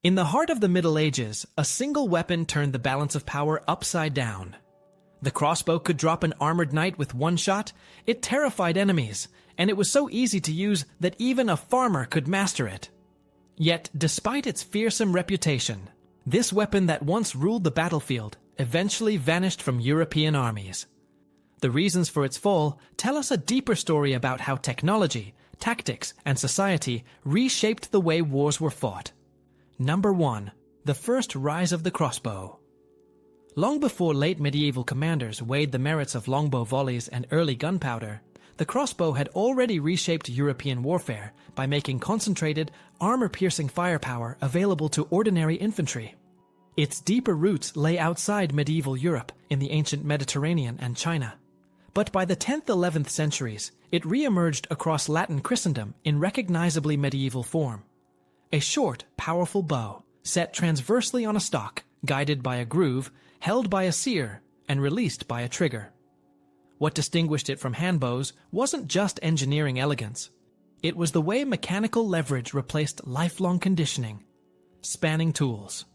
In the heart of the Middle Ages, a single weapon turned the balance of power upside down. The crossbow could drop an armored knight with one shot. It terrified enemies, and it was so easy to use that even a farmer could master it. Yet, despite its fearsome reputation, this weapon that once ruled the battlefield eventually vanished from European armies. The reasons for its fall tell us a deeper story about how technology, tactics, and society reshaped the way wars were fought. Number 1. The first rise of the crossbow. Long before late medieval commanders weighed the merits of longbow volleys and early gunpowder, the crossbow had already reshaped European warfare by making concentrated, armor-piercing firepower available to ordinary infantry. Its deeper roots lay outside medieval Europe in the ancient Mediterranean and China. But by the 10th–11th centuries, it re-emerged across Latin Christendom in recognizably medieval form. A short, powerful bow, set transversely on a stock, guided by a groove, held by a seer, and released by a trigger. What distinguished it from handbows wasn't just engineering elegance. It was the way mechanical leverage replaced lifelong conditioning. Spanning tools.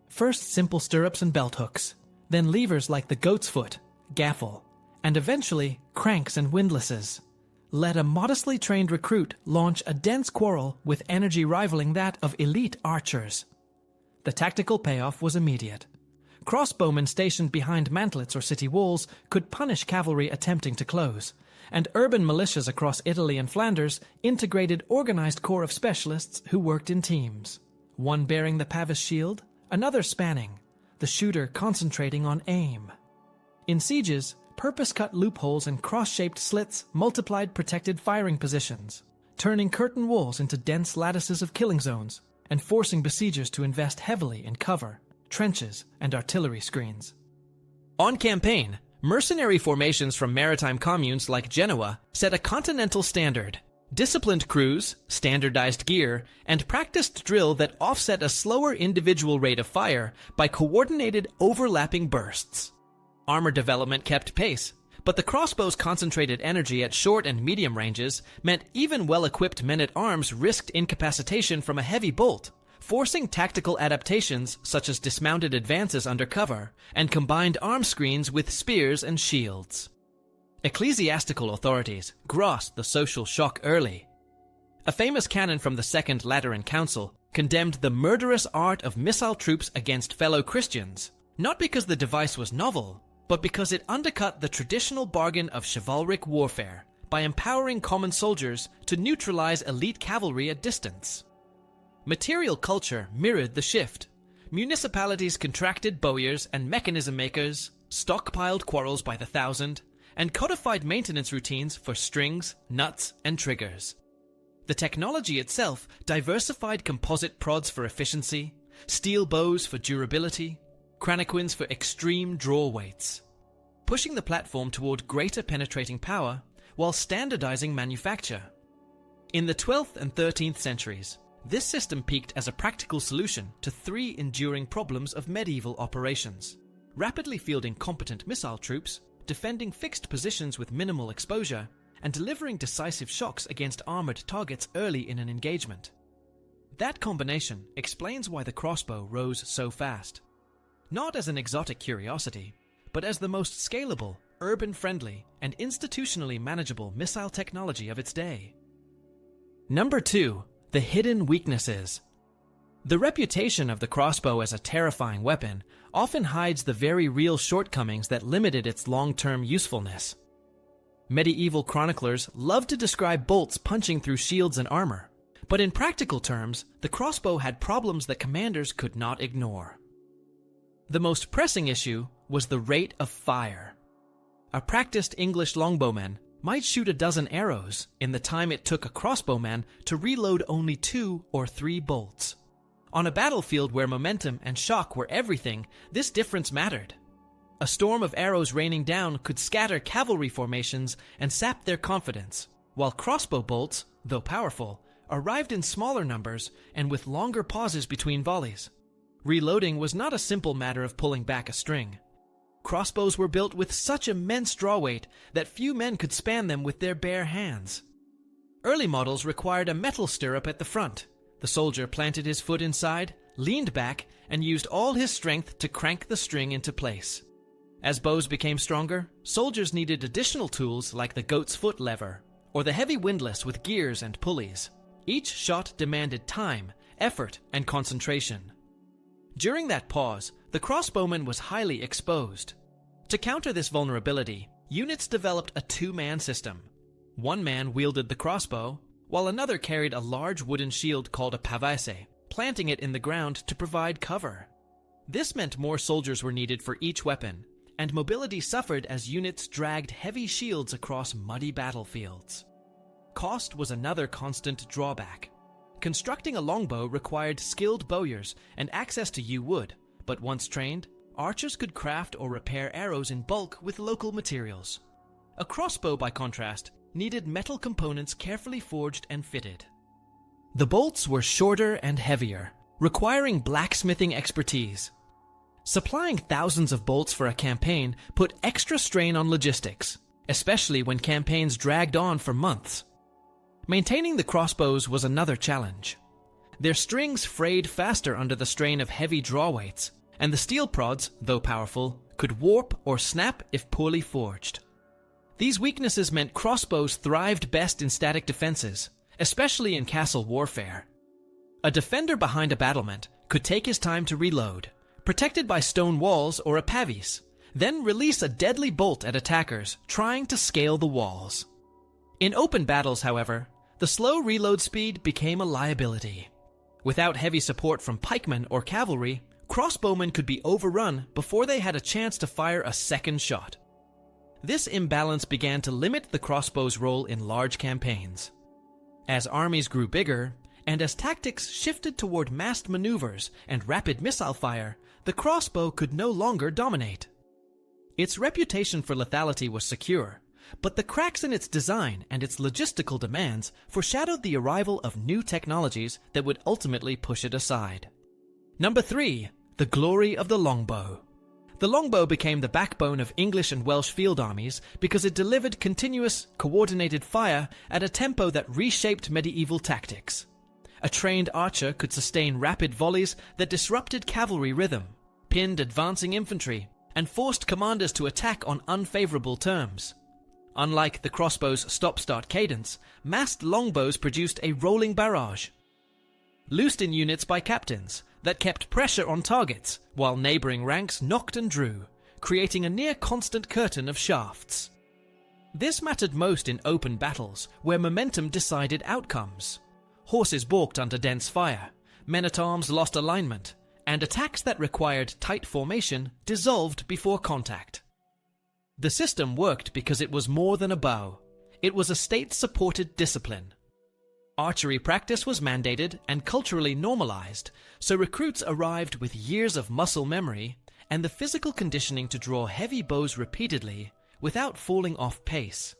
First simple stirrups and belt hooks, then levers like the goat's foot, gaffle, and eventually cranks and windlasses, let a modestly trained recruit launch a dense quarrel with energy rivaling that of elite archers. The tactical payoff was immediate. Crossbowmen stationed behind mantlets or city walls could punish cavalry attempting to close, and urban militias across Italy and Flanders integrated organized corps of specialists who worked in teams, one bearing the pavis shield, another spanning, the shooter concentrating on aim. In sieges, purpose-cut loopholes and cross-shaped slits multiplied protected firing positions, turning curtain walls into dense lattices of killing zones and forcing besiegers to invest heavily in cover, trenches, and artillery screens. On campaign, mercenary formations from maritime communes like Genoa set a continental standard. Disciplined crews, standardized gear, and practiced drill that offset a slower individual rate of fire by coordinated overlapping bursts. Armor development kept pace, but the crossbow's concentrated energy at short and medium ranges meant even well-equipped men-at-arms risked incapacitation from a heavy bolt, forcing tactical adaptations such as dismounted advances under cover and combined arm screens with spears and shields. Ecclesiastical authorities grasped the social shock early. A famous canon from the Second Lateran Council condemned the murderous art of missile troops against fellow Christians, not because the device was novel, but because it undercut the traditional bargain of chivalric warfare by empowering common soldiers to neutralize elite cavalry at distance. Material culture mirrored the shift. Municipalities contracted bowyers and mechanism makers, stockpiled quarrels by the thousand, and codified maintenance routines for strings, nuts, and triggers. The technology itself diversified composite prods for efficiency, steel bows for durability, craniquins for extreme draw weights, pushing the platform toward greater penetrating power while standardizing manufacture. In the 12th and 13th centuries, this system peaked as a practical solution to three enduring problems of medieval operations: rapidly fielding competent missile troops, defending fixed positions with minimal exposure, and delivering decisive shocks against armored targets early in an engagement. That combination explains why the crossbow rose so fast. Not as an exotic curiosity, but as the most scalable, urban-friendly, and institutionally manageable missile technology of its day. Number 2. The hidden weaknesses. The reputation of the crossbow as a terrifying weapon often hides the very real shortcomings that limited its long-term usefulness. Medieval chroniclers loved to describe bolts punching through shields and armor, but in practical terms, the crossbow had problems that commanders could not ignore. The most pressing issue was the rate of fire. A practiced English longbowman might shoot a dozen arrows in the time it took a crossbowman to reload only 2 or 3 bolts. On a battlefield where momentum and shock were everything, this difference mattered. A storm of arrows raining down could scatter cavalry formations and sap their confidence, while crossbow bolts, though powerful, arrived in smaller numbers and with longer pauses between volleys. Reloading was not a simple matter of pulling back a string. Crossbows were built with such immense draw weight that few men could span them with their bare hands. Early models required a metal stirrup at the front. The soldier planted his foot inside, leaned back, and used all his strength to crank the string into place. As bows became stronger, soldiers needed additional tools like the goat's foot lever, or the heavy windlass with gears and pulleys. Each shot demanded time, effort, and concentration. During that pause, the crossbowman was highly exposed. To counter this vulnerability, units developed a two-man system. One man wielded the crossbow, while another carried a large wooden shield called a pavasse, planting it in the ground to provide cover. This meant more soldiers were needed for each weapon, and mobility suffered as units dragged heavy shields across muddy battlefields. Cost was another constant drawback. Constructing a longbow required skilled bowyers and access to yew wood, but once trained, archers could craft or repair arrows in bulk with local materials. A crossbow, by contrast, needed metal components carefully forged and fitted. The bolts were shorter and heavier, requiring blacksmithing expertise. Supplying thousands of bolts for a campaign put extra strain on logistics, especially when campaigns dragged on for months. Maintaining the crossbows was another challenge. Their strings frayed faster under the strain of heavy draw weights, and the steel prods, though powerful, could warp or snap if poorly forged. These weaknesses meant crossbows thrived best in static defenses, especially in castle warfare. A defender behind a battlement could take his time to reload, protected by stone walls or a pavis, then release a deadly bolt at attackers trying to scale the walls. In open battles, however, the slow reload speed became a liability. Without heavy support from pikemen or cavalry, crossbowmen could be overrun before they had a chance to fire a second shot. This imbalance began to limit the crossbow's role in large campaigns. As armies grew bigger, and as tactics shifted toward massed maneuvers and rapid missile fire, the crossbow could no longer dominate. Its reputation for lethality was secure, but the cracks in its design and its logistical demands foreshadowed the arrival of new technologies that would ultimately push it aside. Number 3. The glory of the longbow. The longbow became the backbone of English and Welsh field armies because it delivered continuous, coordinated fire at a tempo that reshaped medieval tactics. A trained archer could sustain rapid volleys that disrupted cavalry rhythm, pinned advancing infantry, and forced commanders to attack on unfavorable terms. Unlike the crossbow's stop-start cadence, massed longbows produced a rolling barrage, loosed in units by captains, that kept pressure on targets, while neighboring ranks knocked and drew, creating a near-constant curtain of shafts. This mattered most in open battles, where momentum decided outcomes. Horses balked under dense fire, men-at-arms lost alignment, and attacks that required tight formation dissolved before contact. The system worked because it was more than a bow. It was a state-supported discipline. Archery practice was mandated and culturally normalized, so recruits arrived with years of muscle memory and the physical conditioning to draw heavy bows repeatedly without falling off pace.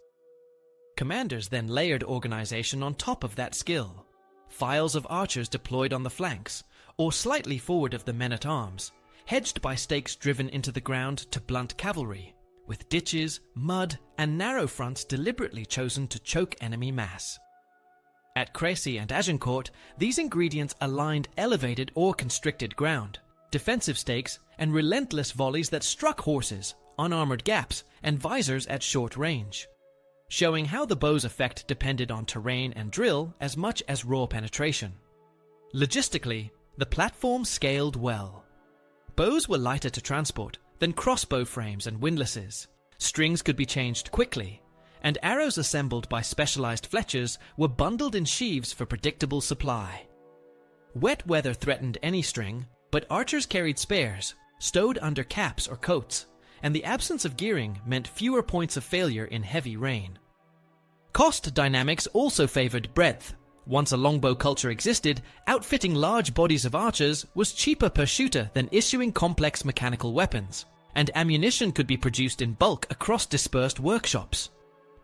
Commanders then layered organization on top of that skill. Files of archers deployed on the flanks, or slightly forward of the men-at-arms, hedged by stakes driven into the ground to blunt cavalry, with ditches, mud, and narrow fronts deliberately chosen to choke enemy mass. At Crécy and Agincourt, these ingredients aligned elevated or constricted ground, defensive stakes, and relentless volleys that struck horses, unarmored gaps, and visors at short range, showing how the bow's effect depended on terrain and drill as much as raw penetration. Logistically, the platform scaled well. Bows were lighter to transport than crossbow frames and windlasses. Strings could be changed quickly, and arrows assembled by specialized fletchers were bundled in sheaves for predictable supply. Wet weather threatened any string, but archers carried spares, stowed under caps or coats, and the absence of gearing meant fewer points of failure in heavy rain. Cost dynamics also favored breadth. Once a longbow culture existed, outfitting large bodies of archers was cheaper per shooter than issuing complex mechanical weapons, and ammunition could be produced in bulk across dispersed workshops.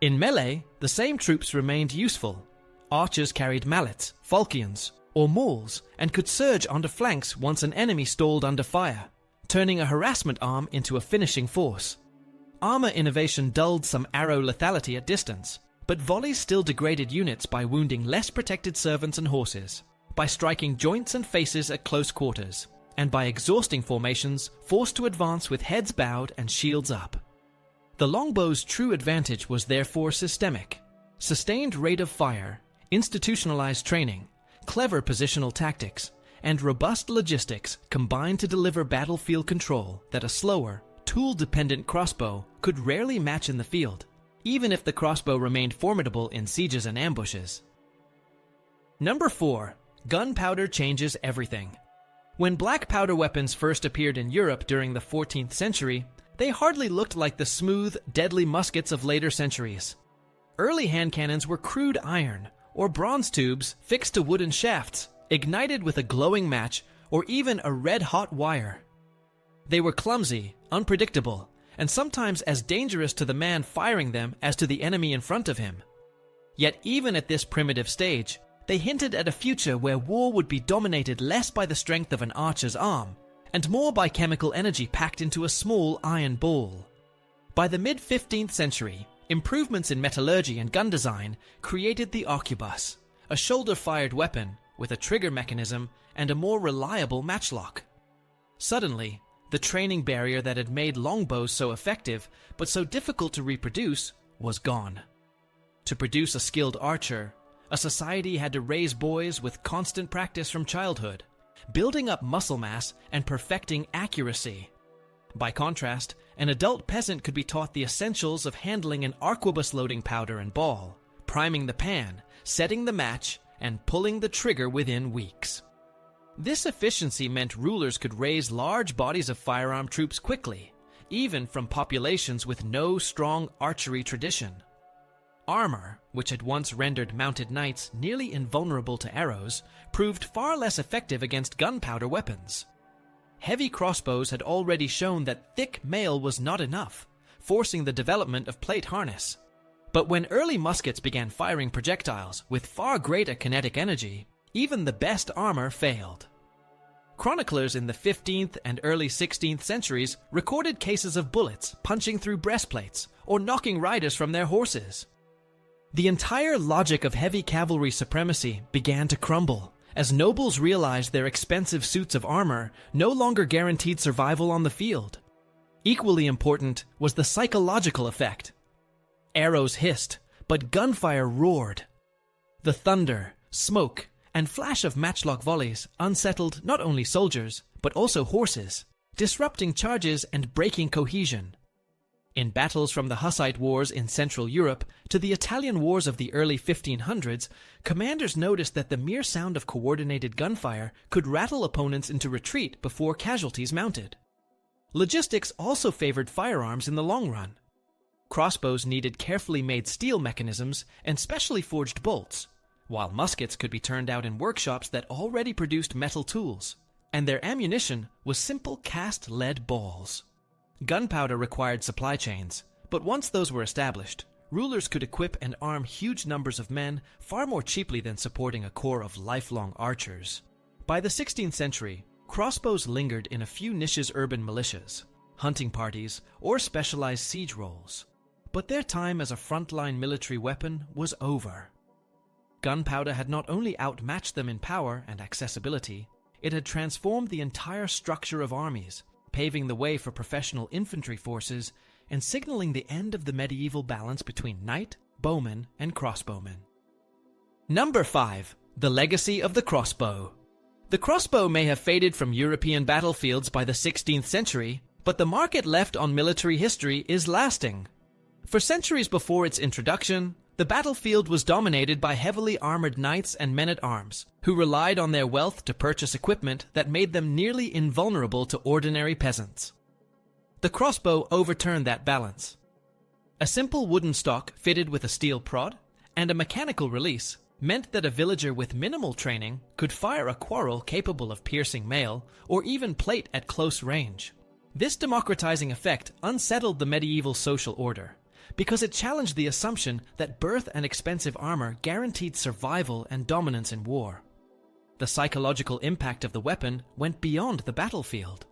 In melee, the same troops remained useful. Archers carried mallets, falchions, or mauls, and could surge onto flanks once an enemy stalled under fire, turning a harassment arm into a finishing force. Armor innovation dulled some arrow lethality at distance, but volleys still degraded units by wounding less protected servants and horses. by striking joints and faces at close quarters, and by exhausting formations forced to advance with heads bowed and shields up. The longbow's true advantage was therefore systemic. Sustained rate of fire, institutionalized training, clever positional tactics, and robust logistics combined to deliver battlefield control that a slower, tool-dependent crossbow could rarely match in the field, even if the crossbow remained formidable in sieges and ambushes. Number 4. Gunpowder changes everything. When black powder weapons first appeared in Europe during the 14th century, they hardly looked like the smooth, deadly muskets of later centuries. Early hand cannons were crude iron, or bronze tubes fixed to wooden shafts, ignited with a glowing match or even a red-hot wire. They were clumsy, unpredictable, and sometimes as dangerous to the man firing them as to the enemy in front of him. Yet even at this primitive stage, they hinted at a future where war would be dominated less by the strength of an archer's arm, and more by chemical energy packed into a small iron ball. By the mid-15th century, improvements in metallurgy and gun design created the arquebus, a shoulder-fired weapon with a trigger mechanism and a more reliable matchlock. Suddenly, the training barrier that had made longbows so effective but so difficult to reproduce was gone. To produce a skilled archer, a society had to raise boys with constant practice from childhood, building up muscle mass and perfecting accuracy. By contrast, an adult peasant could be taught the essentials of handling an arquebus-loading powder and ball, priming the pan, setting the match, and pulling the trigger within weeks. This efficiency meant rulers could raise large bodies of firearm troops quickly, even from populations with no strong archery tradition. Armor, which had once rendered mounted knights nearly invulnerable to arrows, proved far less effective against gunpowder weapons. Heavy crossbows had already shown that thick mail was not enough, forcing the development of plate harness. But when early muskets began firing projectiles with far greater kinetic energy, even the best armor failed. Chroniclers in the 15th and early 16th centuries recorded cases of bullets punching through breastplates or knocking riders from their horses. The entire logic of heavy cavalry supremacy began to crumble as nobles realized their expensive suits of armor no longer guaranteed survival on the field. Equally important was the psychological effect. Arrows hissed, but gunfire roared. The thunder, smoke, and flash of matchlock volleys unsettled not only soldiers, but also horses, disrupting charges and breaking cohesion. In battles from the Hussite Wars in Central Europe to the Italian Wars of the early 1500s, commanders noticed that the mere sound of coordinated gunfire could rattle opponents into retreat before casualties mounted. Logistics also favored firearms in the long run. Crossbows needed carefully made steel mechanisms and specially forged bolts, while muskets could be turned out in workshops that already produced metal tools, and their ammunition was simple cast lead balls. Gunpowder required supply chains, but once those were established, rulers could equip and arm huge numbers of men far more cheaply than supporting a corps of lifelong archers. By the 16th century, crossbows lingered in a few niches urban militias, hunting parties, or specialized siege roles. But their time as a frontline military weapon was over. Gunpowder had not only outmatched them in power and accessibility, it had transformed the entire structure of armies, paving the way for professional infantry forces and signaling the end of the medieval balance between knight, bowman, and crossbowman. Number 5. The legacy of the crossbow. The crossbow may have faded from European battlefields by the 16th century, but the mark it left on military history is lasting. For centuries before its introduction, the battlefield was dominated by heavily armored knights and men-at-arms, who relied on their wealth to purchase equipment that made them nearly invulnerable to ordinary peasants. The crossbow overturned that balance. A simple wooden stock fitted with a steel prod and a mechanical release meant that a villager with minimal training could fire a quarrel capable of piercing mail or even plate at close range. This democratizing effect unsettled the medieval social order, because it challenged the assumption that birth and expensive armor guaranteed survival and dominance in war. The psychological impact of the weapon went beyond the battlefield.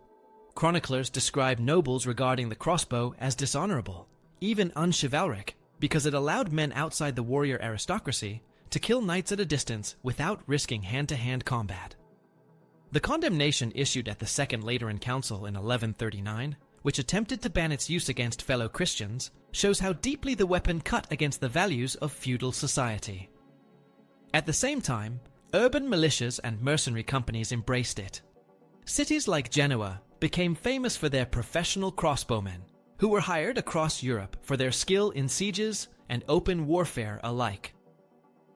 Chroniclers describe nobles regarding the crossbow as dishonorable, even unchivalric, because it allowed men outside the warrior aristocracy to kill knights at a distance without risking hand-to-hand combat. The condemnation issued at the Second Lateran Council in 1139, which attempted to ban its use against fellow Christians, shows how deeply the weapon cut against the values of feudal society. At the same time, urban militias and mercenary companies embraced it. Cities like Genoa became famous for their professional crossbowmen, who were hired across Europe for their skill in sieges and open warfare alike.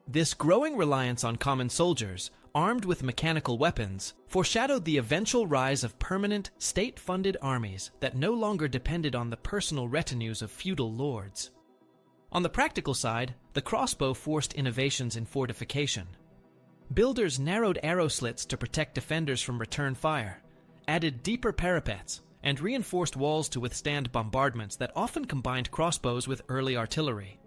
This growing reliance on common soldiers, armed with mechanical weapons, foreshadowed the eventual rise of permanent, state-funded armies that no longer depended on the personal retinues of feudal lords. On the practical side, the crossbow forced innovations in fortification. Builders narrowed arrow slits to protect defenders from return fire, added deeper parapets, and reinforced walls to withstand bombardments that often combined crossbows with early artillery.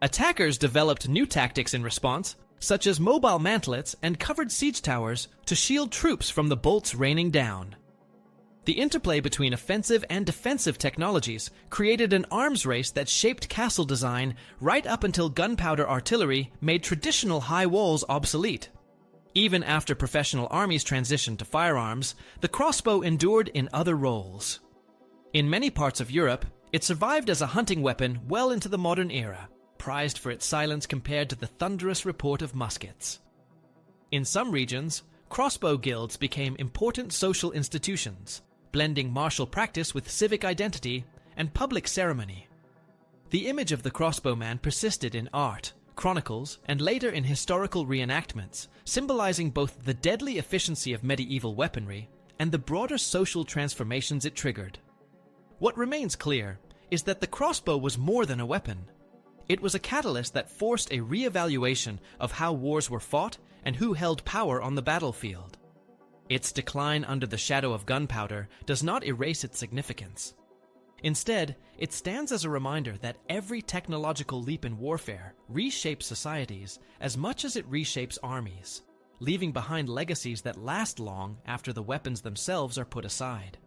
Attackers developed new tactics in response, such as mobile mantlets and covered siege towers to shield troops from the bolts raining down. The interplay between offensive and defensive technologies created an arms race that shaped castle design right up until gunpowder artillery made traditional high walls obsolete. Even after professional armies transitioned to firearms, the crossbow endured in other roles. In many parts of Europe, it survived as a hunting weapon well into the modern era, prized for its silence compared to the thunderous report of muskets. In some regions, crossbow guilds became important social institutions, blending martial practice with civic identity and public ceremony. The image of the crossbowman persisted in art, chronicles, and later in historical reenactments, symbolizing both the deadly efficiency of medieval weaponry and the broader social transformations it triggered. What remains clear is that the crossbow was more than a weapon. It was a catalyst that forced a re-evaluation of how wars were fought and who held power on the battlefield. Its decline under the shadow of gunpowder does not erase its significance. Instead, it stands as a reminder that every technological leap in warfare reshapes societies as much as it reshapes armies, leaving behind legacies that last long after the weapons themselves are put aside.